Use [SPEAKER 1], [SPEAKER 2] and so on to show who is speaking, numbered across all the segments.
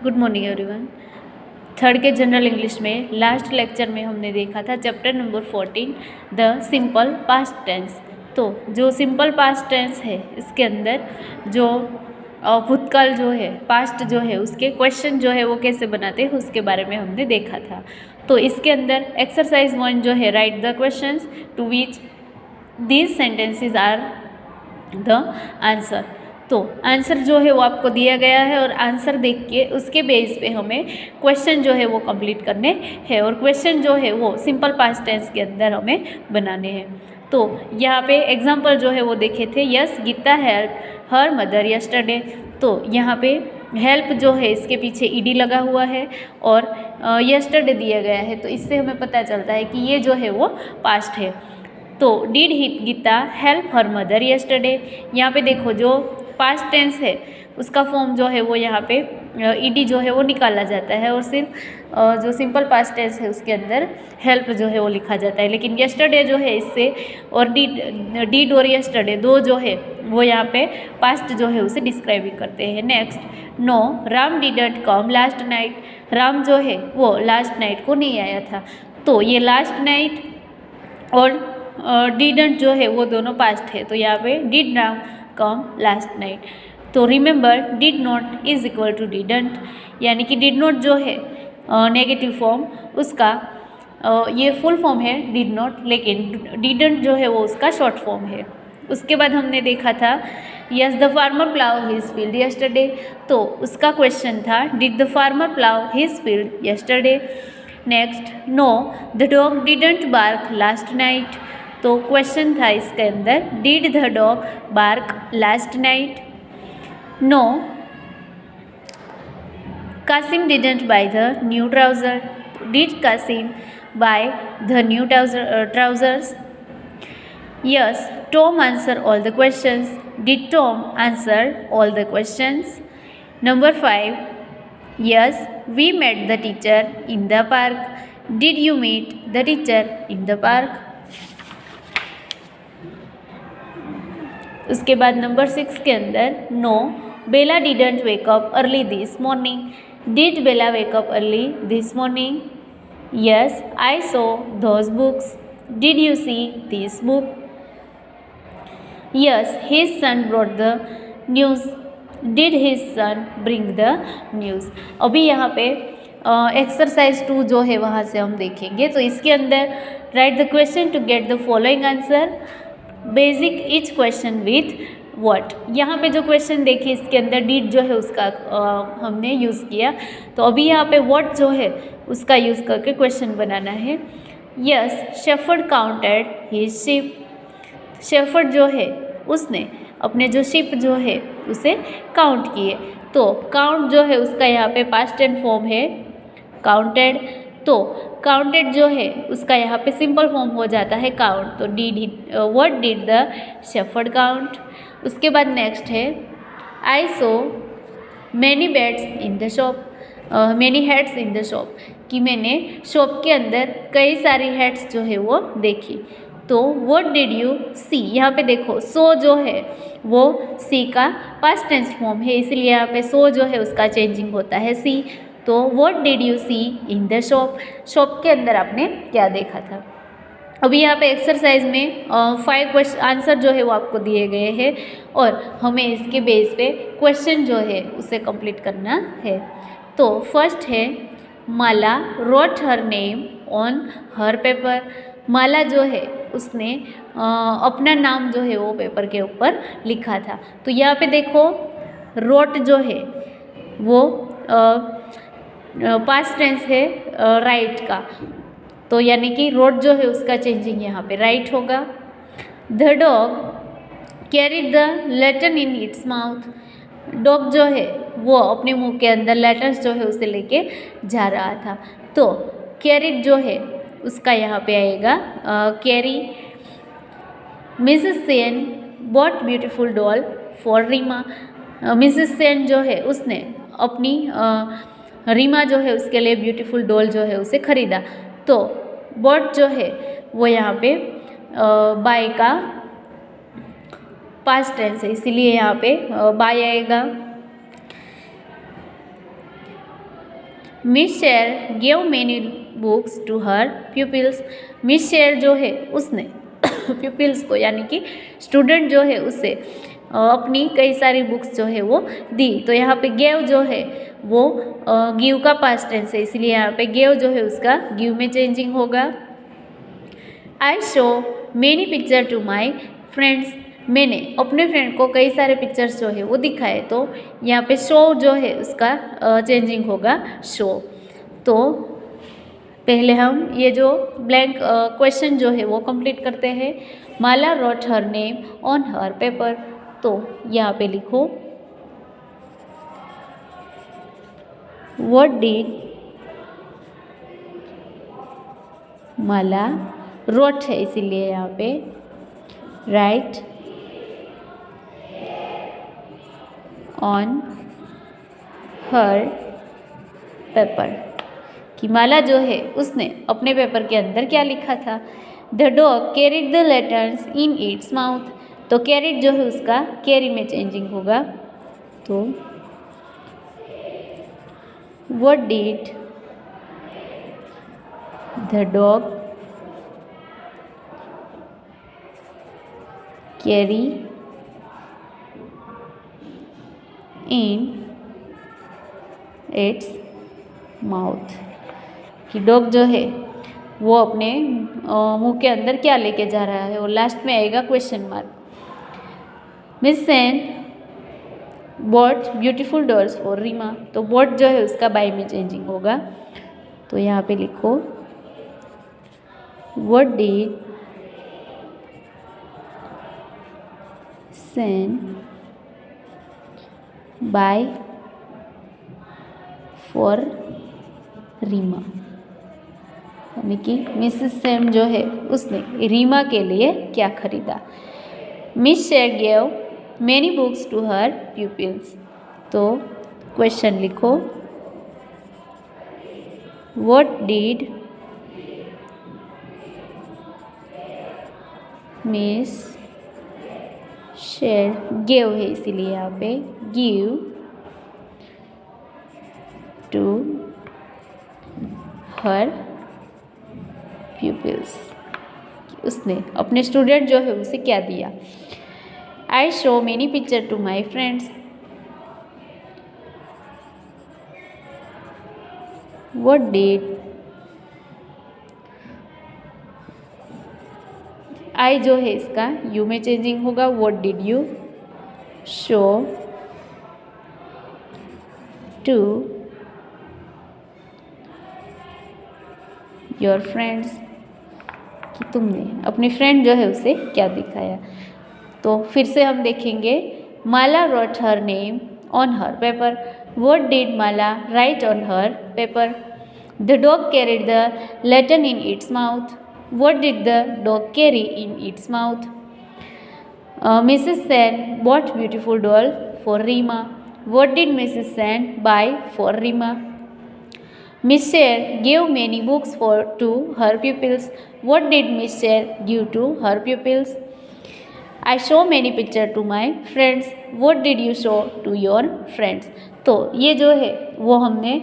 [SPEAKER 1] Good morning everyone. Third के general English में last lecture में हमने देखा था chapter number 14 the simple past tense. तो जो सिंपल पास्ट टेंस है इसके अंदर जो भूतकाल जो है पास्ट जो है उसके क्वेश्चन जो है वो कैसे बनाते हैं उसके बारे में हमने देखा था। तो इसके अंदर एक्सरसाइज 1 जो है write the questions to which these sentences are the answer. तो आंसर जो है वो आपको दिया गया है और आंसर देख के उसके बेस पे हमें क्वेश्चन जो है वो कंप्लीट करने हैं और क्वेश्चन जो है वो सिंपल पास्ट टेंस के अंदर हमें बनाने हैं। तो यहाँ पे एग्जांपल जो है वो देखे थे, yes Geeta help her mother yesterday. तो यहाँ पे हेल्प जो है इसके पीछे ईडी लगा हुआ है और यस्टरडे दिया गया है, तो इससे हमें पता चलता है कि ये जो है वो पास्ट है। तो did Geeta help her mother yesterday, यहाँ पे देखो जो पास्ट टेंस है उसका फॉर्म जो है वो यहाँ पे ईडी जो है वो निकाला जाता है और सिर्फ जो सिंपल पास्ट टेंस है उसके अंदर हेल्प जो है वो लिखा जाता है। लेकिन यस्टरडे जो है इससे और डिड और यस्टरडे दो जो है वो यहाँ पे पास्ट जो है उसे डिस्क्राइबिंग करते हैं। Next, no Ram didn't come last night, Ram जो है वो लास्ट नाइट को नहीं आया था। तो ये लास्ट नाइट और डिडंट जो है वो दोनों पास्ट है, तो यहाँ पे did Ram come last night. तो remember did not is equal to didn't, यानी कि डिड नॉट जो है नेगेटिव फॉर्म उसका ये फुल फॉर्म है डिड नॉट, लेकिन डिडंट जो है वो उसका शॉर्ट फॉर्म है। उसके बाद हमने देखा था yes the farmer plough his field yesterday. तो उसका क्वेश्चन था did the farmer plough his field yesterday. Next, no the dog didn't bark last night. तो क्वेश्चन था इसके अंदर did the dog bark last night. No Kasim didn't buy the new trouser, did Kasim buy the new trousers. Yes Tom answer all the questions, did Tom answer all the questions. Number 5, yes we met the teacher in the park, did you meet the teacher in the park. उसके बाद number 6 के अंदर no Bella didn't wake up early this morning, did Bella wake up early this morning. Yes I saw those books, did you see this book. Yes his son brought the news, did his son bring the news. अभी यहाँ पे exercise 2 जो है वहाँ से हम देखेंगे। तो इसके अंदर write the question to get the following answer, basic each question with what. यहाँ पे जो क्वेश्चन देखिए इसके अंदर डिड जो है उसका हमने यूज़ किया, तो अभी यहाँ पे व्हाट जो है उसका यूज़ करके क्वेश्चन बनाना है। Yes shepherd counted his ship, shepherd जो है उसने अपने जो शिप जो है उसे काउंट किए। तो काउंट जो है उसका यहाँ पे पास्ट टेंस फॉर्म है काउंटेड, तो काउंटेड जो है उसका यहाँ पे सिंपल फॉर्म हो जाता है काउंट। तो what did the shepherd count. उसके बाद नेक्स्ट है I saw many bats in the shop, many heads in the shop, कि मैंने शॉप के अंदर कई सारी हेड्स जो है वो देखी। तो व्हाट डिड यू सी, यहाँ पे देखो सो जो है वो सी का पास्ट टेंस फॉर्म है, इसलिए यहाँ पे सो जो है उसका चेंजिंग होता है सी। तो what did you see in the shop, shop के अंदर आपने क्या देखा था। अभी यहाँ पे एक्सरसाइज में 5 क्वेश्चन आंसर जो है वो आपको दिए गए हैं और हमें इसके बेस पे क्वेश्चन जो है उसे कंप्लीट करना है। तो फर्स्ट है Mala wrote her name on her paper, Mala जो है उसने अपना नाम जो है वो पेपर के ऊपर लिखा था। तो यहाँ पे देखो रोट जो है वो पास्ट टेंस है राइट का, तो यानी कि रोट जो है उसका चेंजिंग यहाँ पे राइट होगा। The dog carried the letter in its mouth, dog जो है वो अपने मुंह के अंदर लेटर्स जो है उसे लेके जा रहा था। तो कैरिड जो है उसका यहाँ पे आएगा carry. Mrs Sen bought beautiful doll for Reema, Mrs Sen जो है उसने अपनी रीमा जो है उसके लिए ब्यूटीफुल डॉल जो है उसे ख़रीदा। तो बॉट जो है वो यहाँ पे बाय का पास्ट टेंस है, इसीलिए यहाँ पे बाय आएगा। Miss Sher gave many books to her pupils. Miss Sher जो है उसने प्यूपिल्स को यानी कि स्टूडेंट जो है उससे अपनी कई सारी बुक्स जो है वो दी। तो यहाँ पे गेव जो है वो गिव का पास्ट टेंस है, इसलिए यहाँ पे गेव जो है उसका गिव में चेंजिंग होगा। I show many picture to my friends. मैंने अपने फ्रेंड को कई सारे पिक्चर्स जो है वो दिखाए, तो यहाँ पे शो जो है उसका चेंजिंग होगा शो। तो पहले हम ये जो ब्लैंक क्वेश्चन जो है वो कंप्लीट करते हैं। Mala wrote her name on her paper. तो यहाँ पे लिखो व्हाट डिड माला रोट है, इसीलिए यहाँ पे राइट ऑन हर पेपर कि माला जो है उसने अपने पेपर के अंदर क्या लिखा था। The dog carried the letters in its mouth. तो कैरिड जो है उसका कैरी में चेंजिंग होगा। तो what did the dog carry in its mouth कि डॉग जो है वो अपने मुंह के अंदर क्या लेके जा रहा है, और लास्ट में आएगा question mark. Miss Sen bought beautiful dolls for Reema. तो बॉट जो है उसका बाय में चेंजिंग होगा। तो यहाँ पे लिखो what did Sen buy for Reema, यानी कि मिसेस सेम जो है उसने रीमा के लिए क्या खरीदा। Miss Sher gave many books to her pupils. तो क्वेश्चन लिखो what did Miss Sher gave है, इसीलिए यहाँ पे गिव टू हर प्यूपिल्स, उसने अपने स्टूडेंट जो है उसे क्या दिया। I show many picture to my friends. What did I जो है इसका यू में चेंजिंग होगा। What did you show to your friends कि तुमने अपनी फ्रेंड जो है उसे क्या दिखाया। तो फिर से हम देखेंगे Mala wrote her name on her paper. What did Mala write on her paper. The dog carried the letter in its mouth. What did the dog carry in its mouth? Mrs. Sen bought beautiful doll for Rima. What did Mrs. Sen buy for Rima? Miss Cher gave many books to her pupils. What did Miss Cher give to her pupils? I show many pictures to my friends. What did you show to your friends? तो ये जो है वो हमने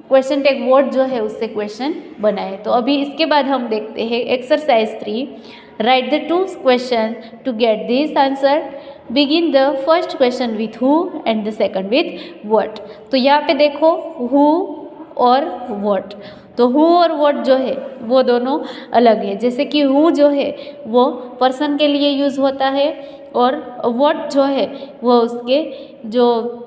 [SPEAKER 1] question take word जो है उससे question बनाए। तो अभी इसके बाद हम देखते हैं exercise 3। Write the 2 question to get this answer. Begin the first question with who and the second with what. तो यहाँ पे देखो हु और व्हाट। तो हु और व्हाट जो है वो दोनों अलग है। जैसे कि हु जो है वो पर्सन के लिए यूज़ होता है, और व्हाट जो है वो उसके जो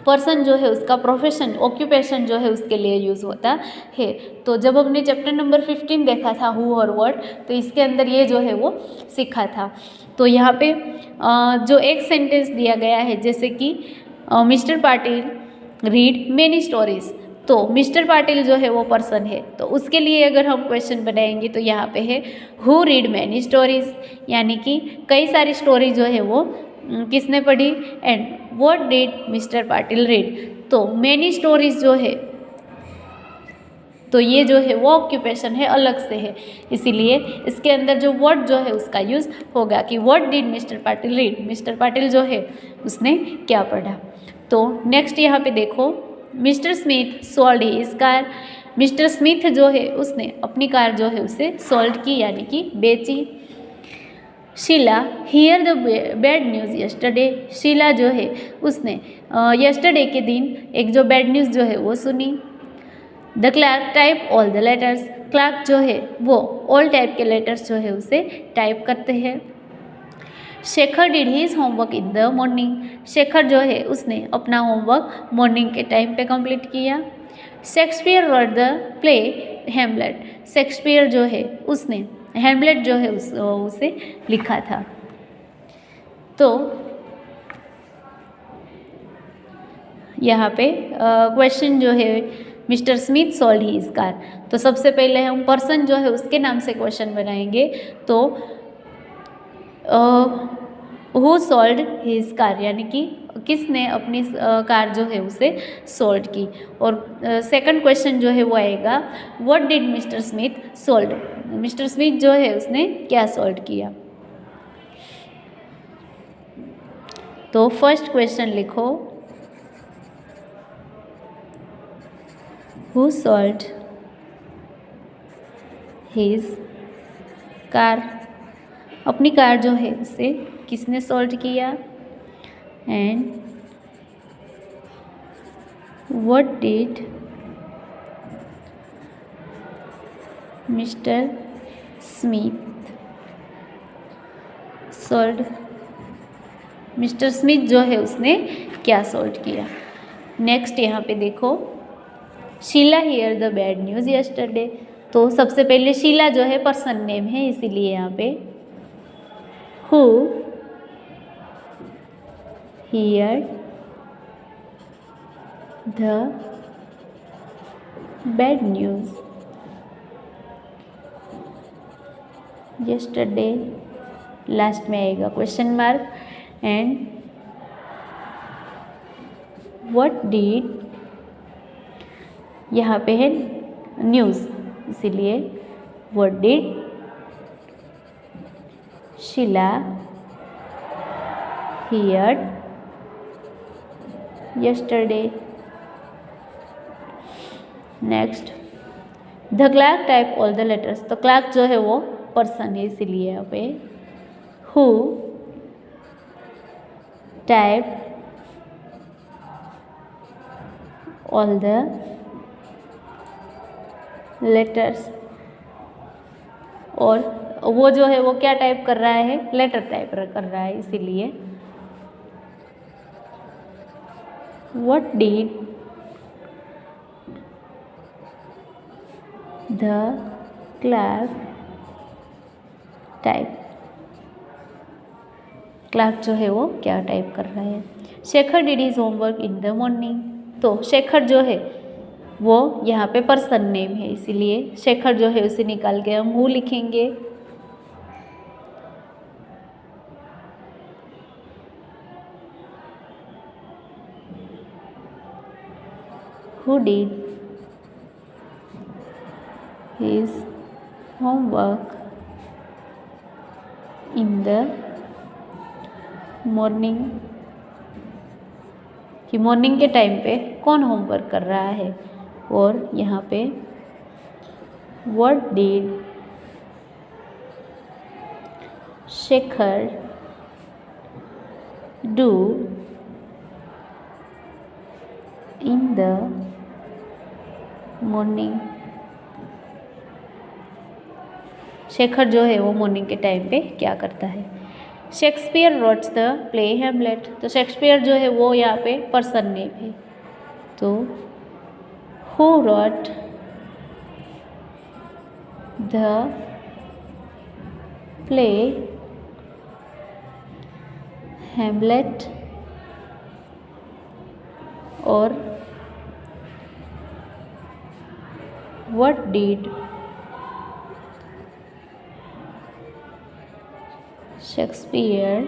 [SPEAKER 1] पर्सन जो है उसका प्रोफेशन ऑक्यूपेशन जो है उसके लिए यूज़ होता है। तो जब हमने चैप्टर नंबर 15 देखा था हु और व्हाट, तो इसके अंदर ये जो है वो सीखा था। तो यहाँ पे जो एक सेंटेंस दिया गया है, जैसे कि mister Patil read many stories. तो मिस्टर पाटिल जो है वो पर्सन है, तो उसके लिए अगर हम क्वेश्चन बनाएंगे तो यहाँ पे है हु रीड मैनी स्टोरीज, यानी कि कई सारी स्टोरी जो है वो किसने पढ़ी। And what did mister Patil read. तो मैनी स्टोरीज जो है तो ये जो है वो ऑक्यूपेशन है, अलग से है, इसीलिए इसके अंदर जो व्हाट जो है उसका यूज़ होगा कि what did mister Patil read. Mister Patil जो है उसने क्या पढ़ा। तो नेक्स्ट यहाँ पे देखो mister Smith sold his car, mister Smith जो है उसने अपनी कार जो है उसे सोल्ड की यानी कि बेची। Sheela hear the bad news yesterday, Sheela जो है उसने यस्टरडे के दिन एक जो बैड न्यूज़ जो है वो सुनी। The clerk type all the letters, clerk जो है वो ऑल टाइप के लेटर्स जो है उसे टाइप करते हैं। Shekhar did his homework in the morning, Shekhar जो है उसने अपना होमवर्क मॉर्निंग के टाइम पे कंप्लीट किया। Shakespeare wrote the play Hamlet, Shakespeare जो है उसने हेमलेट जो है उसे लिखा था। तो यहाँ पे क्वेश्चन जो है mister Smith sold his car, तो सबसे पहले हम पर्सन जो है उसके नाम से क्वेश्चन बनाएंगे। तो हु सोल्ड हिज कार यानी कि किसने अपनी कार जो है उसे सोल्ड की। और सेकंड क्वेश्चन जो है वो आएगा what did mister Smith sold, mister Smith जो है उसने क्या सोल्ड किया। तो फर्स्ट क्वेश्चन लिखो, हु सोल्ड हिज कार, अपनी कार जो है उसे किसने सोल्ड किया। And what did mister Smith sold, mister Smith जो है उसने क्या सोल्ड किया। नेक्स्ट यहाँ पे देखो, Sheela hear the bad news yesterday, तो सबसे पहले शीला जो है पर्सन नेम है इसीलिए यहाँ पे who hear the bad news yesterday, last में आएगा question mark. And what did, यहाँ पे है न्यूज़ इसीलिए what did Sheela hear yesterday. Next the clerk type all the letters, तो क्लार्क जो है वो पर्सन है इसीलिए यहाँ पे who type all the letters, और वो जो है वो क्या टाइप कर रहा है, लेटर टाइप कर रहा है इसीलिए what did the clerk type, clerk जो है वो क्या टाइप कर रहा है। Shekhar did his homework in the morning, तो शेखर जो है वो यहाँ पे पर्सन नेम है इसीलिए शेखर जो है उसे निकाल के हम हु लिखेंगे। Who did his homework in the morning, कि मॉर्निंग के टाइम पे कौन होमवर्क कर रहा है। और यहाँ पे what did Shekhar do in the morning, Shekhar जो है वो मॉर्निंग के टाइम पे क्या करता है। शेक्सपियर रोट्स द प्ले हेमलेट, तो शेक्सपियर जो है वो यहाँ पे पर्सन नेम है, तो हु रोट द प्ले हेमलेट, और व्हाट डिड शेक्सपियर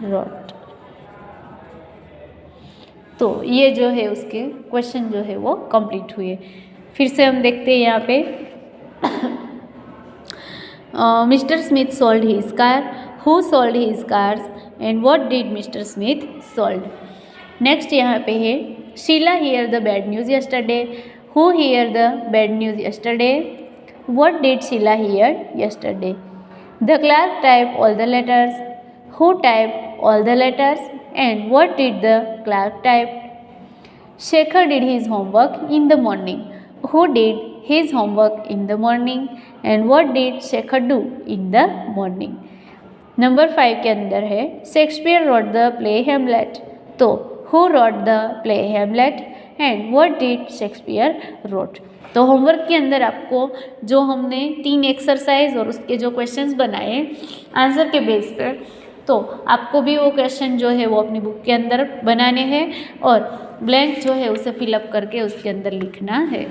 [SPEAKER 1] रोट। तो ये जो है उसके क्वेश्चन जो है वो कंप्लीट हुए। फिर से हम देखते हैं यहाँ पे mister Smith sold his car, who sold his cars, and what did mister Smith sold. Next यहाँ पे है Sheila hear the bad news yesterday? Who hear the bad news yesterday? What did Sheila hear yesterday? The clerk typed all the letters. Who typed all the letters? And what did the clerk type? Shekhar did his homework in the morning. Who did his homework in the morning? And what did Shekhar do in the morning? Number 5 के अंदर है Shakespeare wrote the play Hamlet. तो who wrote the play Hamlet and what did Shakespeare wrote. तो homework के अंदर आपको जो हमने 3 एक्सरसाइज और उसके जो क्वेश्चंस बनाए आंसर के बेस पर, तो आपको भी वो क्वेश्चन जो है वो अपनी बुक के अंदर बनाने हैं और ब्लैंक जो है उसे फिलअप करके उसके अंदर लिखना है.